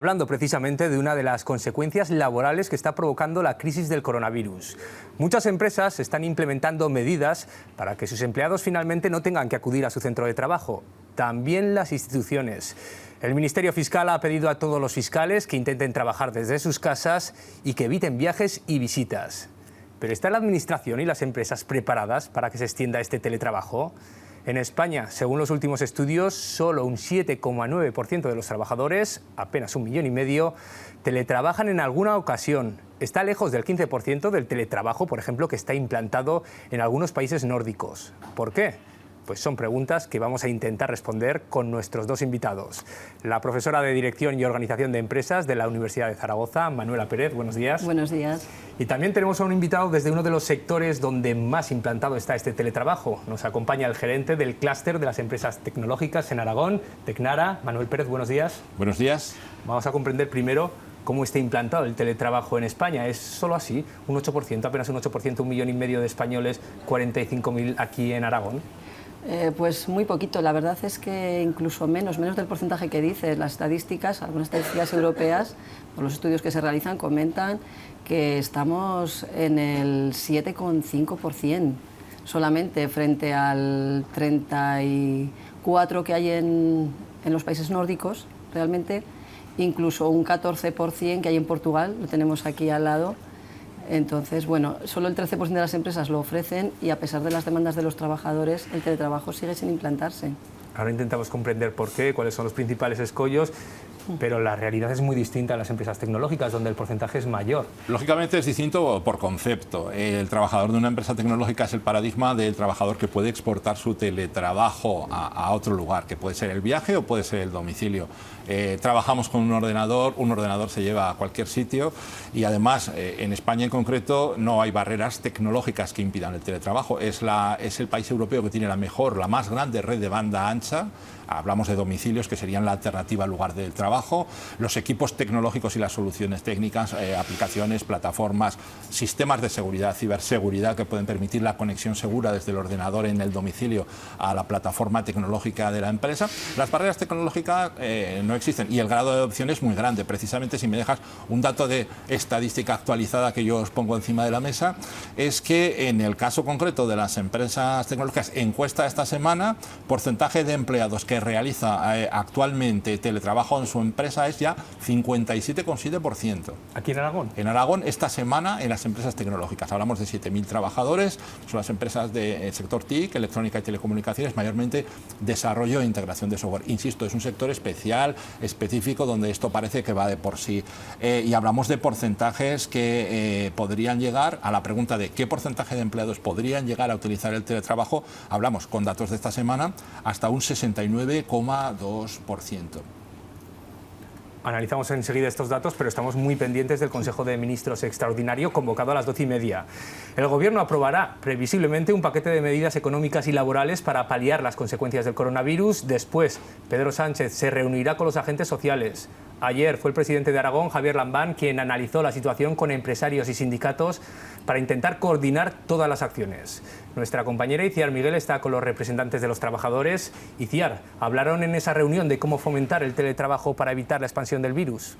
Hablando precisamente de una de las consecuencias laborales que está provocando la crisis del coronavirus. Muchas empresas están implementando medidas para que sus empleados finalmente no tengan que acudir a su centro de trabajo. También las instituciones. El Ministerio Fiscal ha pedido a todos los fiscales que intenten trabajar desde sus casas y que eviten viajes y visitas. ¿Pero está la Administración y las empresas preparadas para que se extienda este teletrabajo? En España, según los últimos estudios, solo un 7,9% de los trabajadores, apenas 1,5 millones, teletrabajan en alguna ocasión. Está lejos del 15% del teletrabajo, por ejemplo, que está implantado en algunos países nórdicos. ¿Por qué? Pues son preguntas que vamos a intentar responder con nuestros dos invitados. La profesora de Dirección y Organización de Empresas de la Universidad de Zaragoza, Manuela Pérez, buenos días. Buenos días. Y también tenemos a un invitado desde uno de los sectores donde más implantado está este teletrabajo. Nos acompaña el gerente del clúster de las empresas tecnológicas en Aragón, Tecnara. Manuel Pérez, buenos días. Buenos días. Vamos a comprender primero cómo está implantado el teletrabajo en España. ¿Es solo así? ¿Un 8%, apenas un 8%, 1,5 millones de españoles, 45.000 aquí en Aragón? Pues muy poquito, la verdad es que incluso menos del porcentaje que dices. Las estadísticas, algunas estadísticas europeas, por los estudios que se realizan, comentan que estamos en el 7,5% solamente frente al 34% que hay en los países nórdicos, realmente, incluso un 14% que hay en Portugal, lo tenemos aquí al lado. Entonces, bueno, solo el 13% de las empresas lo ofrecen y a pesar de las demandas de los trabajadores, el teletrabajo sigue sin implantarse. Ahora intentamos comprender por qué, cuáles son los principales escollos, pero la realidad es muy distinta en las empresas tecnológicas, donde el porcentaje es mayor. Lógicamente es distinto por concepto. El trabajador de una empresa tecnológica es el paradigma del trabajador que puede exportar su teletrabajo a otro lugar, que puede ser el viaje o puede ser el domicilio. Trabajamos con un ordenador se lleva a cualquier sitio y además en España en concreto no hay barreras tecnológicas que impidan el teletrabajo. Es el país europeo que tiene la más grande red de banda ancha. Hablamos de domicilios que serían la alternativa al lugar del trabajo. Los equipos tecnológicos y las soluciones técnicas, aplicaciones, plataformas, sistemas de seguridad, ciberseguridad que pueden permitir la conexión segura desde el ordenador en el domicilio a la plataforma tecnológica de la empresa. Las barreras tecnológicas no existen y el grado de adopción es muy grande. Precisamente, si me dejas un dato de estadística actualizada que yo os pongo encima de la mesa, es que en el caso concreto de las empresas tecnológicas, encuesta esta semana, porcentaje de empleados que realiza actualmente teletrabajo en su empresa es ya 57,7%. ¿Aquí en Aragón? En Aragón, esta semana, en las empresas tecnológicas. Hablamos de 7.000 trabajadores, son las empresas del sector TIC, electrónica y telecomunicaciones, mayormente desarrollo e integración de software. Insisto, es un sector especial, específico, donde esto parece que va de por sí. Y hablamos de porcentajes que podrían llegar a la pregunta de qué porcentaje de empleados podrían llegar a utilizar el teletrabajo. Hablamos con datos de esta semana hasta un 69,2%. Analizamos enseguida estos datos, pero estamos muy pendientes del Consejo de Ministros extraordinario convocado a las 12:30. El Gobierno aprobará previsiblemente un paquete de medidas económicas y laborales para paliar las consecuencias del coronavirus. Después, Pedro Sánchez se reunirá con los agentes sociales. Ayer fue el presidente de Aragón, Javier Lambán, quien analizó la situación con empresarios y sindicatos para intentar coordinar todas las acciones. Nuestra compañera Iciar Miguel está con los representantes de los trabajadores. Iciar, ¿hablaron en esa reunión de cómo fomentar el teletrabajo para evitar la expansión del virus?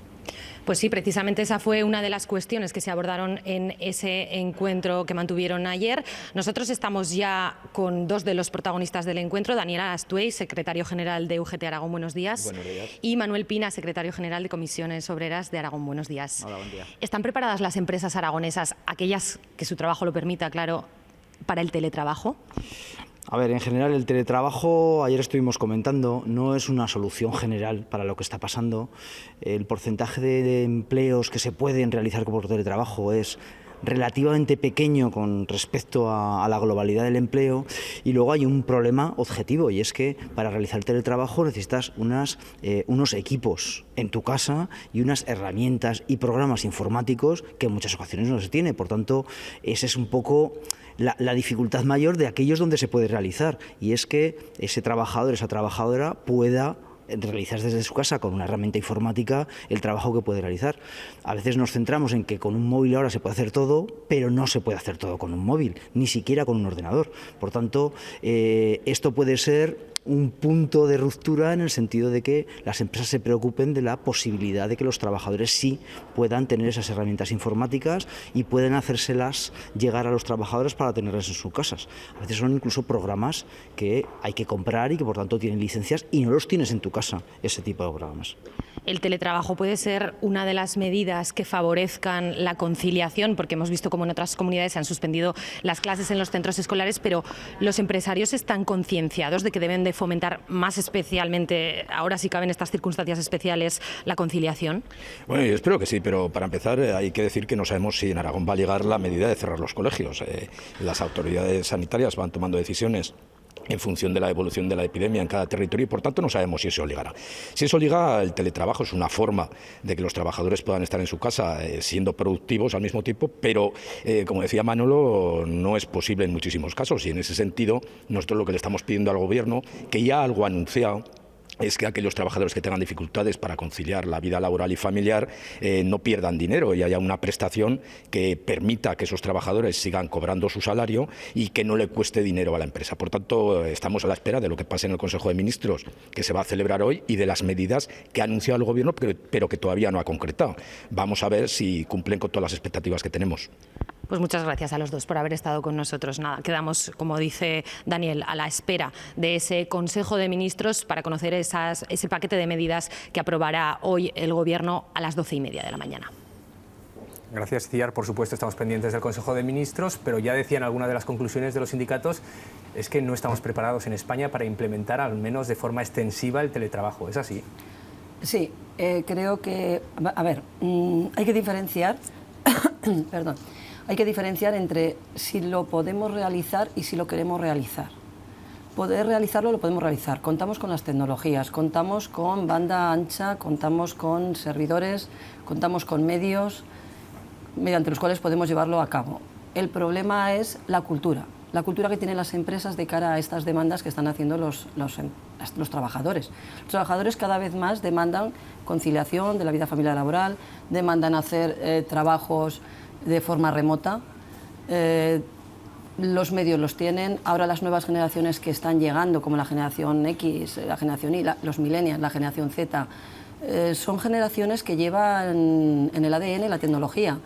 Pues sí, precisamente esa fue una de las cuestiones que se abordaron en ese encuentro que mantuvieron ayer. Nosotros estamos ya con dos de los protagonistas del encuentro, Daniel Astuey, secretario general de UGT Aragón, buenos días. Buenos días. Y Manuel Pina, secretario general de Comisiones Obreras de Aragón, buenos días. Hola, buen día. ¿Están preparadas las empresas aragonesas, aquellas que su trabajo lo permita, claro, para el teletrabajo? A ver, en general el teletrabajo, ayer estuvimos comentando, no es una solución general para lo que está pasando. El porcentaje de empleos que se pueden realizar por teletrabajo es relativamente pequeño con respecto a la globalidad del empleo, y luego hay un problema objetivo, y es que para realizar el teletrabajo necesitas unos equipos en tu casa y unas herramientas y programas informáticos que en muchas ocasiones no se tiene. Por tanto, ese es un poco la dificultad mayor de aquellos donde se puede realizar, y es que ese trabajador, esa trabajadora pueda realizar desde su casa con una herramienta informática el trabajo que puede realizar. A veces nos centramos en que con un móvil ahora se puede hacer todo, pero no se puede hacer todo con un móvil, ni siquiera con un ordenador. Por tanto, esto puede ser un punto de ruptura en el sentido de que las empresas se preocupen de la posibilidad de que los trabajadores sí puedan tener esas herramientas informáticas y pueden hacérselas llegar a los trabajadores para tenerlas en sus casas. A veces son incluso programas que hay que comprar y que por tanto tienen licencias y no los tienes en tu casa, ese tipo de programas. ¿El teletrabajo puede ser una de las medidas que favorezcan la conciliación? Porque hemos visto cómo en otras comunidades se han suspendido las clases en los centros escolares, pero los empresarios están concienciados de que deben de fomentar más especialmente, ahora sí caben estas circunstancias especiales, la conciliación. Bueno, yo espero que sí, pero para empezar hay que decir que no sabemos si en Aragón va a llegar la medida de cerrar los colegios. Las autoridades sanitarias van tomando decisiones en función de la evolución de la epidemia en cada territorio y por tanto no sabemos si eso obligará. Si eso obliga, el teletrabajo es una forma de que los trabajadores puedan estar en su casa siendo productivos al mismo tiempo, pero como decía Manolo, no es posible en muchísimos casos y en ese sentido nosotros lo que le estamos pidiendo al Gobierno, que ya algo ha anunciado, es que aquellos trabajadores que tengan dificultades para conciliar la vida laboral y familiar no pierdan dinero y haya una prestación que permita que esos trabajadores sigan cobrando su salario y que no le cueste dinero a la empresa. Por tanto, estamos a la espera de lo que pase en el Consejo de Ministros, que se va a celebrar hoy, y de las medidas que ha anunciado el Gobierno, pero que todavía no ha concretado. Vamos a ver si cumplen con todas las expectativas que tenemos. Pues muchas gracias a los dos por haber estado con nosotros. Nada, quedamos, como dice Daniel, a la espera de ese Consejo de Ministros para conocer ese paquete de medidas que aprobará hoy el Gobierno a las 12:30 de la mañana. Gracias, Ciar. Por supuesto, estamos pendientes del Consejo de Ministros, pero ya decían algunas de las conclusiones de los sindicatos, es que no estamos preparados en España para implementar, al menos de forma extensiva, el teletrabajo. ¿Es así? Sí, creo que, a ver, hay que diferenciar, perdón, hay que diferenciar entre si lo podemos realizar y si lo queremos realizar. Poder realizarlo lo podemos realizar. Contamos con las tecnologías, contamos con banda ancha, contamos con servidores, contamos con medios mediante los cuales podemos llevarlo a cabo. El problema es la cultura que tienen las empresas de cara a estas demandas que están haciendo los trabajadores. Los trabajadores cada vez más demandan conciliación de la vida familiar laboral, demandan hacer trabajos de forma remota. Los medios los tienen. Ahora las nuevas generaciones que están llegando, como la generación X, la generación Y, los millennials, la generación Z, son generaciones que llevan en el ADN la tecnología.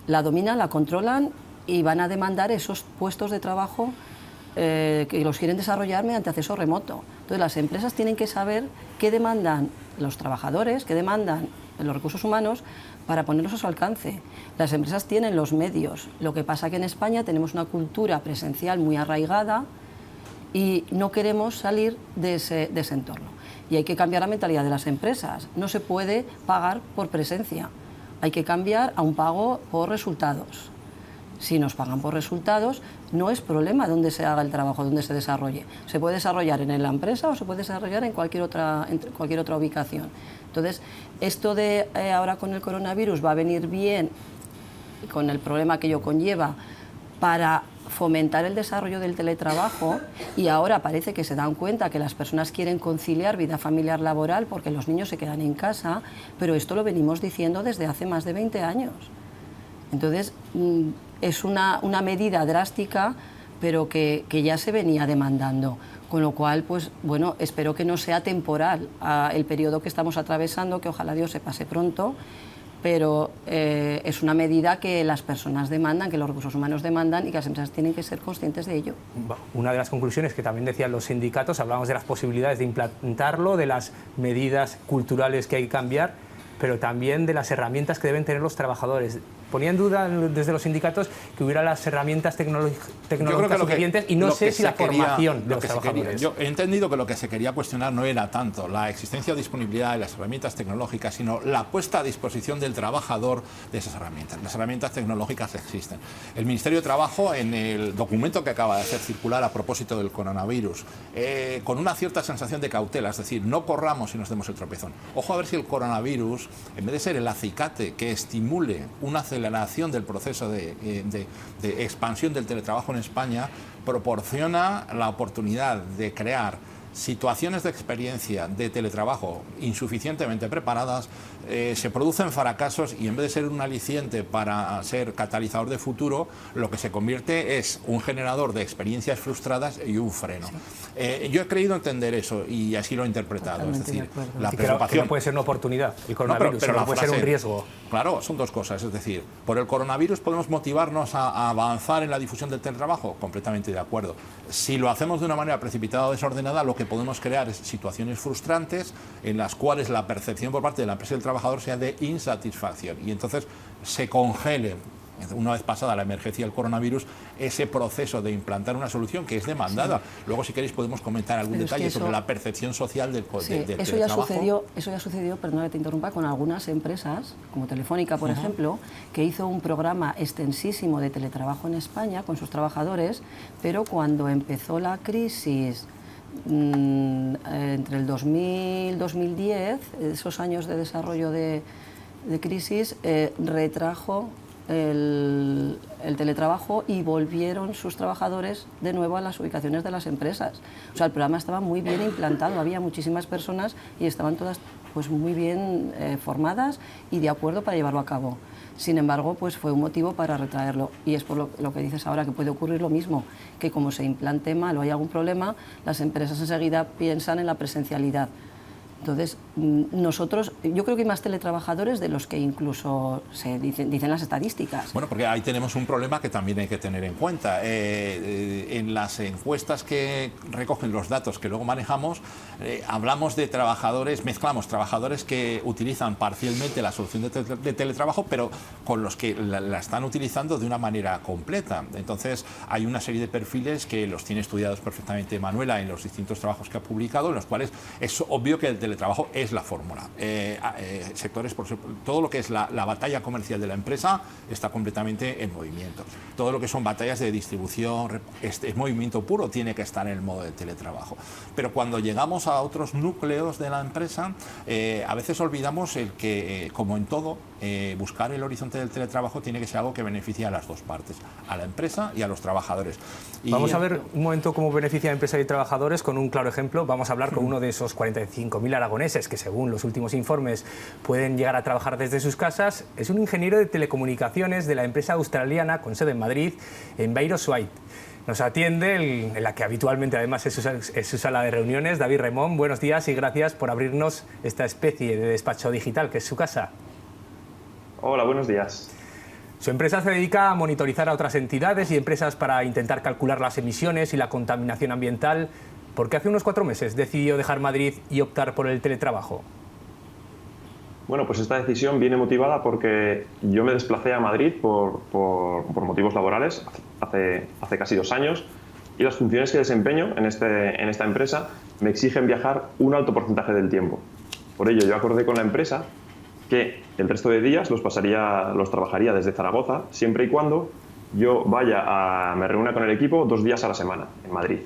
La dominan, la controlan y van a demandar esos puestos de trabajo que los quieren desarrollar mediante acceso remoto. Entonces las empresas tienen que saber qué demandan los trabajadores, qué demandan los recursos humanos para ponerlos a su alcance. Las empresas tienen los medios. Lo que pasa es que en España tenemos una cultura presencial muy arraigada y no queremos salir de ese entorno. Y hay que cambiar la mentalidad de las empresas. No se puede pagar por presencia. Hay que cambiar a un pago por resultados. Si nos pagan por resultados, no es problema dónde se haga el trabajo, dónde se desarrolle. Se puede desarrollar en la empresa o se puede desarrollar en cualquier otra ubicación. Entonces, esto de ahora con el coronavirus va a venir bien, con el problema que ello conlleva, para fomentar el desarrollo del teletrabajo, y ahora parece que se dan cuenta que las personas quieren conciliar vida familiar laboral porque los niños se quedan en casa, pero esto lo venimos diciendo desde hace más de 20 años. Entonces, es una medida drástica, pero que ya se venía demandando. Con lo cual, pues bueno, espero que no sea temporal el periodo que estamos atravesando, que ojalá Dios se pase pronto, pero es una medida que las personas demandan, que los recursos humanos demandan y que las empresas tienen que ser conscientes de ello. Una de las conclusiones que también decían los sindicatos, hablábamos de las posibilidades de implantarlo, de las medidas culturales que hay que cambiar, pero también de las herramientas que deben tener los trabajadores. Ponía en duda desde los sindicatos que hubiera las herramientas tecnológicas suficientes y no sé si la formación de los trabajadores. Yo he entendido que lo que se quería cuestionar no era tanto la existencia o disponibilidad de las herramientas tecnológicas, sino la puesta a disposición del trabajador de esas herramientas. Las herramientas tecnológicas existen. El Ministerio de Trabajo, en el documento que acaba de hacer circular a propósito del coronavirus, con una cierta sensación de cautela, es decir, no corramos y nos demos el tropezón. Ojo a ver si el coronavirus, en vez de ser el acicate que estimule una aceleración del proceso de expansión del teletrabajo en España, proporciona la oportunidad de crear situaciones de experiencia de teletrabajo insuficientemente preparadas, se producen fracasos y en vez de ser un aliciente para ser catalizador de futuro, lo que se convierte es un generador de experiencias frustradas y un freno. Sí. Yo he creído entender eso y así lo he interpretado. Totalmente, es decir, la preocupación puede ser una oportunidad, el coronavirus, pero puede ser un riesgo. Claro, son dos cosas. Es decir, por el coronavirus podemos motivarnos a avanzar en la difusión del teletrabajo, completamente de acuerdo. Si lo hacemos de una manera precipitada o desordenada, lo que podemos crear es situaciones frustrantes en las cuales la percepción por parte de la empresa y del trabajador sea de insatisfacción y entonces se congele, una vez pasada la emergencia del coronavirus, ese proceso de implantar una solución que es demandada. Sí. Luego, si queréis, podemos comentar algún detalle sobre la percepción social del teletrabajo. Eso ya sucedió, perdona que te interrumpa, con algunas empresas, como Telefónica, por ejemplo, que hizo un programa extensísimo de teletrabajo en España con sus trabajadores, pero cuando empezó la crisis entre el 2000 y 2010, esos años de desarrollo de crisis, retrajo el teletrabajo y volvieron sus trabajadores de nuevo a las ubicaciones de las empresas. O sea, el programa estaba muy bien implantado, había muchísimas personas y estaban todas pues muy bien formadas y de acuerdo para llevarlo a cabo. Sin embargo, pues fue un motivo para retraerlo y es por lo que dices ahora, que puede ocurrir lo mismo, que como se implante mal o hay algún problema, las empresas enseguida piensan en la presencialidad. Entonces, nosotros, yo creo que hay más teletrabajadores de los que incluso se dicen las estadísticas. Bueno, porque ahí tenemos un problema que también hay que tener en cuenta. En las encuestas que recogen los datos que luego manejamos, hablamos de trabajadores, mezclamos trabajadores que utilizan parcialmente la solución de teletrabajo, pero con los que la están utilizando de una manera completa. Entonces, hay una serie de perfiles que los tiene estudiados perfectamente Manuela en los distintos trabajos que ha publicado, en los cuales es obvio que el teletrabajo es la fórmula. Sectores, todo lo que es la batalla comercial de la empresa está completamente en movimiento. Todo lo que son batallas de distribución, es movimiento puro, tiene que estar en el modo de teletrabajo. Pero cuando llegamos a otros núcleos de la empresa, a veces olvidamos el que, como en todo, buscar el horizonte del teletrabajo tiene que ser algo que beneficie a las dos partes, a la empresa y a los trabajadores. Vamos a ver un momento cómo beneficia a empresa y trabajadores con un claro ejemplo. Vamos a hablar con uno de esos 45.000 aragoneses que, según los últimos informes, pueden llegar a trabajar desde sus casas. Es un ingeniero de telecomunicaciones de la empresa australiana con sede en Madrid, Enviro Suite. Nos atiende en la que habitualmente además es su sala de reuniones, David Remón. Buenos días y gracias por abrirnos esta especie de despacho digital que es su casa. Hola, buenos días. Su empresa se dedica a monitorizar a otras entidades y empresas para intentar calcular las emisiones y la contaminación ambiental. ¿Por qué hace unos 4 meses decidió dejar Madrid y optar por el teletrabajo? Bueno, pues esta decisión viene motivada porque yo me desplacé a Madrid por motivos laborales hace casi 2 años y las funciones que desempeño en esta empresa me exigen viajar un alto porcentaje del tiempo. Por ello, yo acordé con la empresa que el resto de días los trabajaría desde Zaragoza, siempre y cuando yo me reúna con el equipo 2 días a la semana en Madrid.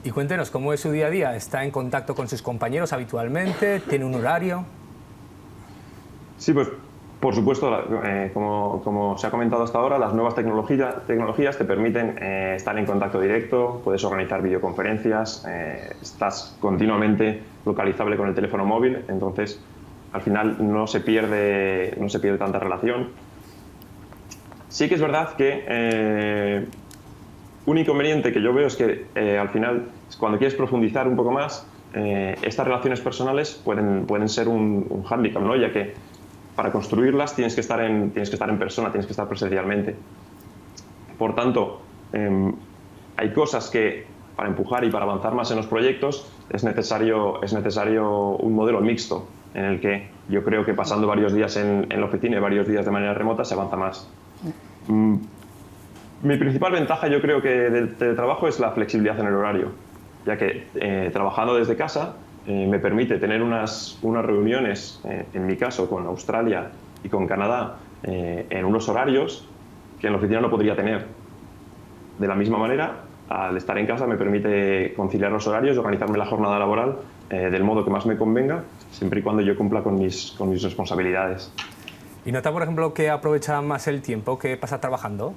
Y cuéntenos, ¿cómo es su día a día? ¿Está en contacto con sus compañeros habitualmente? ¿Tiene un horario? Sí, pues por supuesto, como se ha comentado hasta ahora, las nuevas tecnologías te permiten estar en contacto directo, puedes organizar videoconferencias, estás continuamente localizable con el teléfono móvil, entonces al final no se pierde tanta relación. Sí que es verdad que un inconveniente que yo veo es que al final, cuando quieres profundizar un poco más, estas relaciones personales pueden ser un hándicap, ¿no? Ya que para construirlas tienes que estar en persona, tienes que estar presencialmente. Por tanto, hay cosas que para empujar y para avanzar más en los proyectos es necesario un modelo mixto, en el que yo creo que pasando varios días en la oficina y varios días de manera remota se avanza más. Mi principal ventaja, yo creo que del teletrabajo es la flexibilidad en el horario, ya que trabajando desde casa me permite tener unas reuniones, en mi caso con Australia y con Canadá, en unos horarios que en la oficina no podría tener. De la misma manera, al estar en casa me permite conciliar los horarios y organizarme la jornada laboral del modo que más me convenga, siempre y cuando yo cumpla con mis responsabilidades. ¿Y nota, por ejemplo, que aprovecha más el tiempo que pasa trabajando?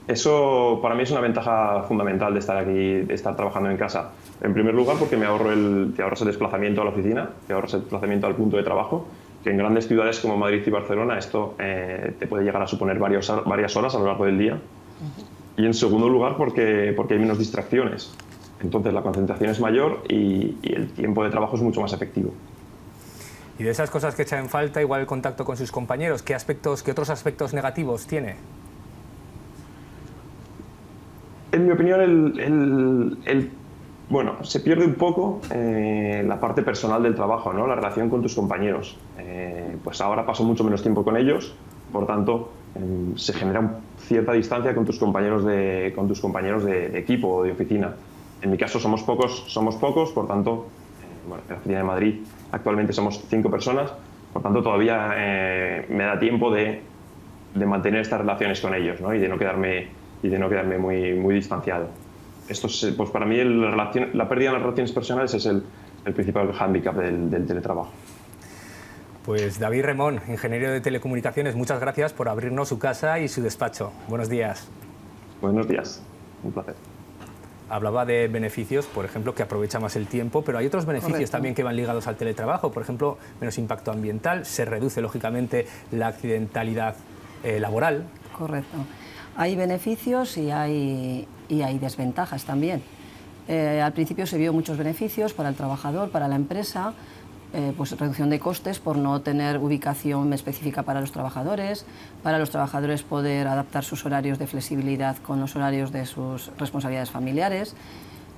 Eso para mí es una ventaja fundamental de estar aquí, de estar trabajando en casa. En primer lugar, porque te ahorras el desplazamiento a la oficina, te ahorras el desplazamiento al punto de trabajo, que en grandes ciudades como Madrid y Barcelona esto te puede llegar a suponer varias horas a lo largo del día. Y en segundo lugar, porque hay menos distracciones. Entonces la concentración es mayor y el tiempo de trabajo es mucho más efectivo. Y de esas cosas que echan en falta, igual el contacto con sus compañeros, ¿qué otros aspectos negativos tiene? En mi opinión, bueno, se pierde un poco la parte personal del trabajo, ¿no? La relación con tus compañeros. Pues ahora paso mucho menos tiempo con ellos, por tanto, se genera cierta distancia con tus compañeros de equipo o de oficina. En mi caso somos pocos, por tanto, bueno, en la oficina de Madrid actualmente somos 5 personas, por tanto todavía me da tiempo de mantener estas relaciones con ellos, ¿no? y de no quedarme muy distanciado. Esto pues para mí la pérdida de las relaciones personales es el principal hándicap del teletrabajo. Pues David Remón, ingeniero de telecomunicaciones, muchas gracias por abrirnos su casa y su despacho. Buenos días. Buenos días, un placer. Hablaba de beneficios, por ejemplo, que aprovecha más el tiempo, pero hay otros beneficios Correcto. también que van ligados al teletrabajo. Por ejemplo, menos impacto ambiental, se reduce lógicamente la accidentalidad laboral. Correcto. Hay beneficios y hay desventajas también. Al principio se vio muchos beneficios para el trabajador, para la empresa, pues reducción de costes por no tener ubicación específica para los trabajadores poder adaptar sus horarios de flexibilidad con los horarios de sus responsabilidades familiares.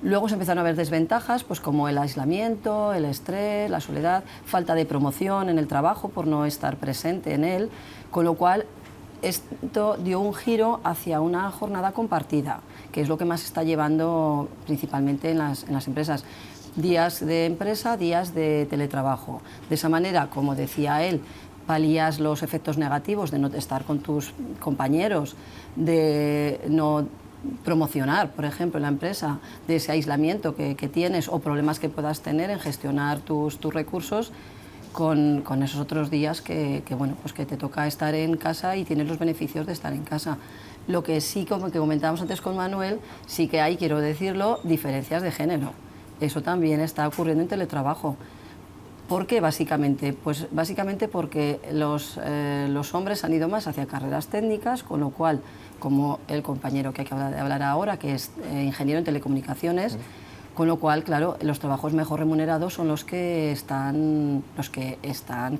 Luego se empezaron a ver desventajas, pues como el aislamiento, el estrés, la soledad, falta de promoción en el trabajo por no estar presente en él, con lo cual esto dio un giro hacia una jornada compartida, que es lo que más está llevando principalmente en las empresas. Días de empresa, días de teletrabajo. De esa manera, como decía él, palías los efectos negativos de no estar con tus compañeros, de no promocionar, por ejemplo, en la empresa, de ese aislamiento que tienes o problemas que puedas tener en gestionar tus recursos con esos otros días bueno, pues que te toca estar en casa y tienes los beneficios de estar en casa. Lo que sí, como que comentábamos antes con Manuel, sí que hay, quiero decirlo, diferencias de género. Eso también está ocurriendo en teletrabajo. ¿Por qué básicamente? Pues básicamente porque los hombres han ido más hacia carreras técnicas, con lo cual, como el compañero que acaba de hablar ahora, que es ingeniero en telecomunicaciones, con lo cual, claro, los trabajos mejor remunerados son los que están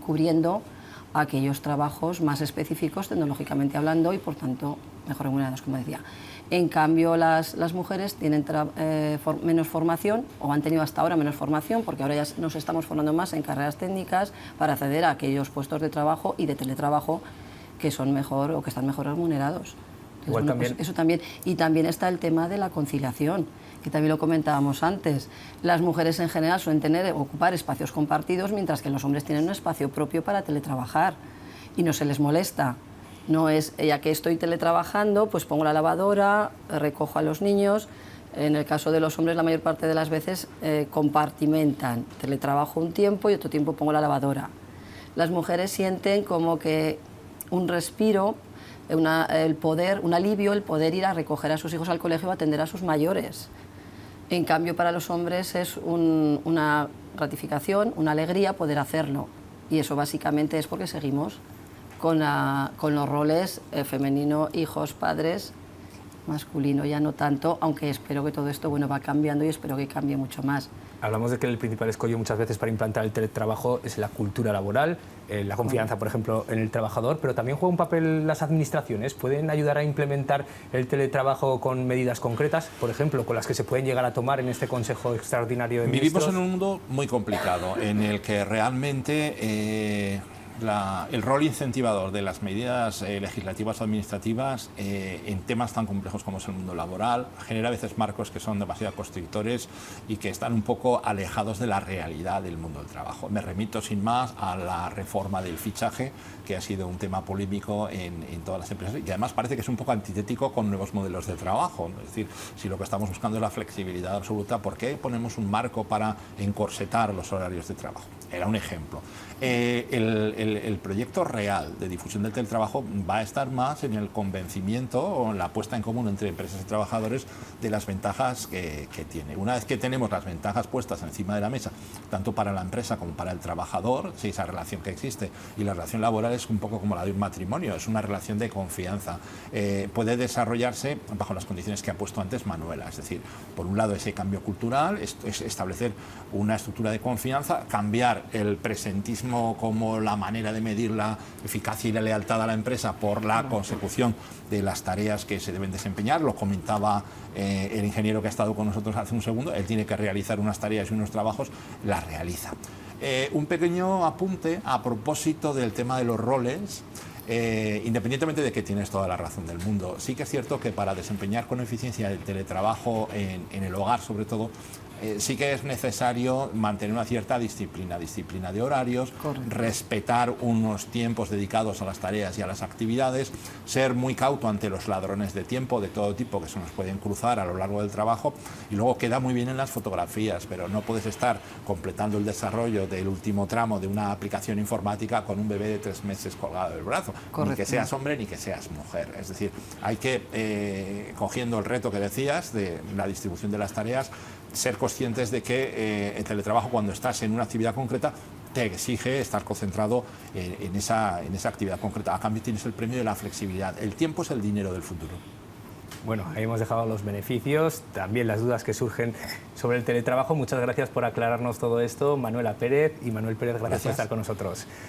cubriendo aquellos trabajos más específicos tecnológicamente hablando y, por tanto, mejor remunerados, como decía. En cambio, las mujeres tienen menos formación, o han tenido hasta ahora menos formación, porque ahora ya nos estamos formando más en carreras técnicas para acceder a aquellos puestos de trabajo y de teletrabajo que son mejor o que están mejor remunerados. Entonces, Igual bueno, también. pues eso también. Y también está el tema de la conciliación, que también lo comentábamos antes. Las mujeres en general suelen ocupar espacios compartidos, mientras que los hombres tienen un espacio propio para teletrabajar y no se les molesta. No es, ya que estoy teletrabajando, pues pongo la lavadora, recojo a los niños. En el caso de los hombres, la mayor parte de las veces compartimentan. Teletrabajo un tiempo y otro tiempo pongo la lavadora. Las mujeres sienten como que un respiro, un alivio, el poder ir a recoger a sus hijos al colegio o atender a sus mayores. En cambio, para los hombres es una gratificación, una alegría poder hacerlo. Y eso básicamente es porque seguimos con los roles femenino, hijos, padres, masculino ya no tanto, aunque espero que todo esto va cambiando y espero que cambie mucho más. Hablamos de que el principal escollo muchas veces para implantar el teletrabajo es la cultura laboral, la confianza, por ejemplo, en el trabajador, pero también juega un papel las administraciones. ¿Pueden ayudar a implementar el teletrabajo con medidas concretas, por ejemplo, con las que se pueden llegar a tomar en este Consejo Extraordinario de Ministros? Vivimos en un mundo muy complicado, en el que realmente el rol incentivador de las medidas legislativas o administrativas en temas tan complejos como es el mundo laboral genera a veces marcos que son demasiado constrictores y que están un poco alejados de la realidad del mundo del trabajo. Me remito sin más a la reforma del fichaje, que ha sido un tema polémico en todas las empresas y además parece que es un poco antitético con nuevos modelos de trabajo. Es decir, si lo que estamos buscando es la flexibilidad absoluta, ¿por qué ponemos un marco para encorsetar los horarios de trabajo? Era un ejemplo. El proyecto real de difusión del teletrabajo va a estar más en el convencimiento o en la puesta en común entre empresas y trabajadores de las ventajas que tiene. Una vez que tenemos las ventajas puestas encima de la mesa, tanto para la empresa como para el trabajador, si esa relación que existe, y la relación laboral es un poco como la de un matrimonio, es una relación de confianza. Puede desarrollarse bajo las condiciones que ha puesto antes Manuela, es decir, por un lado ese cambio cultural, es establecer una estructura de confianza, cambiar el presentismo como la manera de medir la eficacia y la lealtad a la empresa por la consecución de las tareas que se deben desempeñar. Lo comentaba el ingeniero que ha estado con nosotros hace un segundo, él tiene que realizar unas tareas y unos trabajos, las realiza. Un pequeño apunte a propósito del tema de los roles. Independientemente de que tienes toda la razón del mundo, sí que es cierto que para desempeñar con eficiencia el teletrabajo en el hogar, sobre todo, sí que es necesario mantener una cierta disciplina de horarios, respetar unos tiempos dedicados a las tareas y a las actividades, ser muy cauto ante los ladrones de tiempo de todo tipo que se nos pueden cruzar a lo largo del trabajo, y luego queda muy bien en las fotografías, pero no puedes estar completando el desarrollo del último tramo de una aplicación informática con un bebé de 3 meses colgado del brazo, ni que seas hombre ni que seas mujer. Es decir, hay que, cogiendo el reto que decías de la distribución de las tareas, ser conscientes de que el teletrabajo, cuando estás en una actividad concreta, te exige estar concentrado en esa actividad concreta. A cambio tienes el premio de la flexibilidad. El tiempo es el dinero del futuro. Bueno, ahí hemos dejado los beneficios, también las dudas que surgen sobre el teletrabajo. Muchas gracias por aclararnos todo esto, Manuela Pérez y Manuel Pérez, gracias por estar con nosotros.